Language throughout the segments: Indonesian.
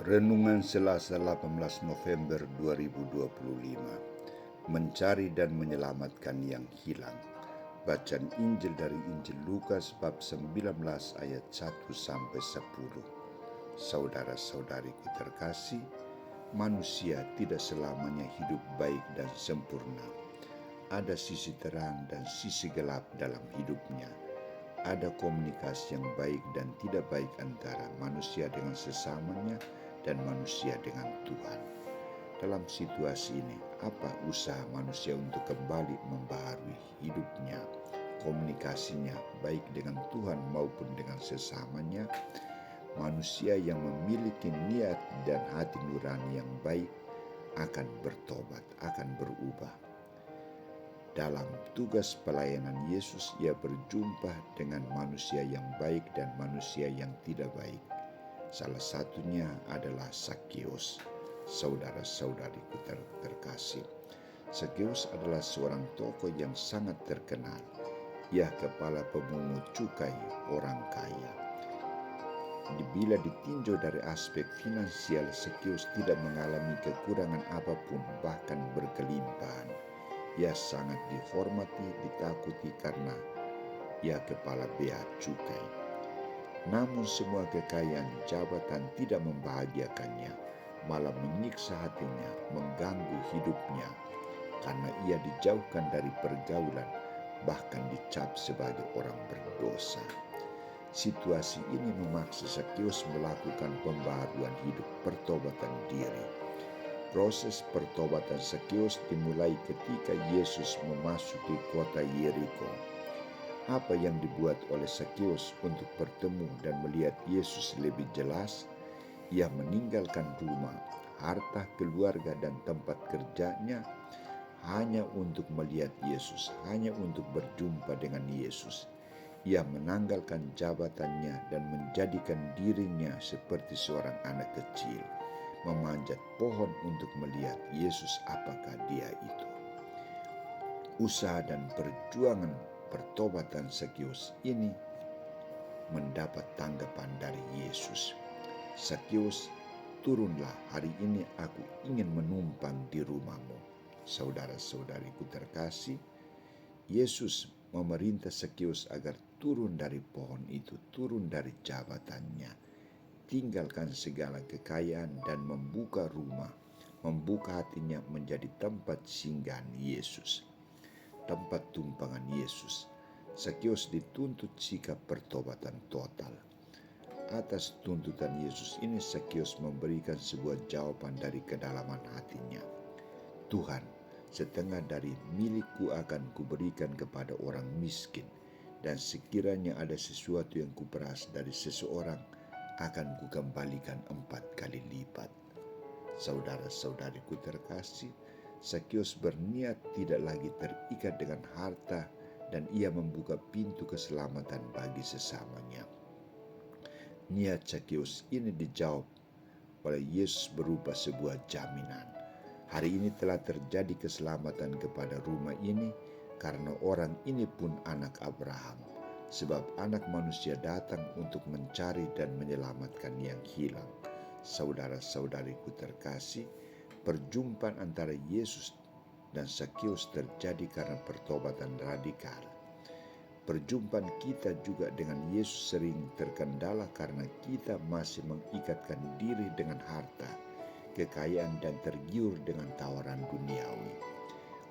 Renungan Selasa 18 November 2025. Mencari dan menyelamatkan yang hilang. Bacaan Injil dari Injil Lukas bab 19 ayat 1 sampai 10. Saudara-saudariku terkasih, manusia tidak selamanya hidup baik dan sempurna. Ada sisi terang dan sisi gelap dalam hidupnya. Ada komunikasi yang baik dan tidak baik antara manusia dengan sesamanya dan manusia dengan Tuhan. Dalam situasi ini, apa usaha manusia untuk kembali membaharui hidupnya, komunikasinya baik dengan Tuhan maupun dengan sesamanya? Manusia yang memiliki niat dan hati nurani yang baik akan bertobat, akan berubah. Dalam tugas pelayanan Yesus, ia berjumpa dengan manusia yang baik dan manusia yang tidak baik. Salah satunya adalah Zakheus. Saudara-saudariku terkasih, Zakheus adalah seorang tokoh yang sangat terkenal. Ia kepala pemungut cukai, orang kaya. Bila ditinjau dari aspek finansial, Zakheus tidak mengalami kekurangan apapun, bahkan berkelimpahan. Ia sangat dihormati, ditakuti karena ia kepala bea cukai. Namun semua kekayaan jabatan tidak membahagiakannya, malah menyiksa hatinya, mengganggu hidupnya, karena ia dijauhkan dari pergaulan, bahkan dicap sebagai orang berdosa. Situasi ini memaksa Zakheus melakukan pembaharuan hidup, pertobatan diri. Proses pertobatan Zakheus dimulai ketika Yesus memasuki kota Yeriko. Apa yang dibuat oleh Zakheus untuk bertemu dan melihat Yesus lebih jelas? Ia meninggalkan rumah, harta, keluarga, dan tempat kerjanya hanya untuk melihat Yesus, hanya untuk berjumpa dengan Yesus. Ia menanggalkan jabatannya dan menjadikan dirinya seperti seorang anak kecil, memanjat pohon untuk melihat Yesus apakah dia itu. Usaha dan perjuangan pertobatan Zakheus ini mendapat tanggapan dari Yesus. Zakheus, turunlah, hari ini aku ingin menumpang di rumahmu. Saudara-saudariku terkasih, Yesus memerintah Zakheus agar turun dari pohon itu, turun dari jabatannya, tinggalkan segala kekayaan dan membuka rumah, membuka hatinya menjadi tempat singgahan Yesus, tempat tumpangan Yesus. Zakheus dituntut sikap pertobatan total. Atas tuntutan Yesus ini, Zakheus memberikan sebuah jawaban dari kedalaman hatinya. Tuhan, setengah dari milikku akan kuberikan kepada orang miskin, dan sekiranya ada sesuatu yang kuperas dari seseorang, akan kukembalikan 4 kali lipat. Saudara-saudariku terkasih, Zakheus berniat tidak lagi terikat dengan harta dan ia membuka pintu keselamatan bagi sesamanya. Niat Zakheus ini dijawab oleh Yesus berupa sebuah jaminan. Hari ini telah terjadi keselamatan kepada rumah ini karena orang ini pun anak Abraham. Sebab anak manusia datang untuk mencari dan menyelamatkan yang hilang. Saudara-saudariku terkasih, perjumpaan antara Yesus dan Zakheus terjadi karena pertobatan radikal. Perjumpaan kita juga dengan Yesus sering terkendala karena kita masih mengikatkan diri dengan harta, kekayaan, dan tergiur dengan tawaran duniawi.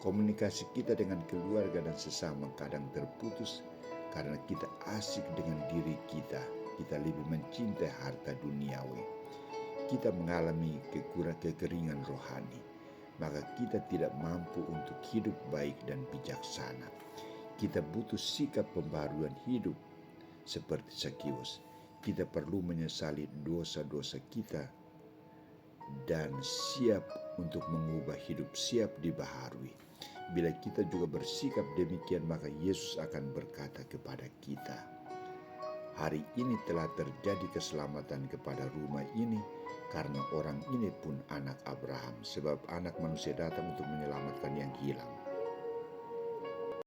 Komunikasi kita dengan keluarga dan sesama kadang terputus karena kita asik dengan diri kita lebih mencintai harta duniawi. Kita mengalami kekeringan rohani, maka kita tidak mampu untuk hidup baik dan bijaksana. Kita butuh sikap pembaharuan hidup seperti Zakheus. Kita perlu menyesali dosa-dosa kita dan siap untuk mengubah hidup, siap dibaharui. Bila kita juga bersikap demikian, maka Yesus akan berkata kepada kita, hari ini telah terjadi keselamatan kepada rumah ini karena orang ini pun anak Abraham. Sebab anak manusia datang untuk menyelamatkan yang hilang.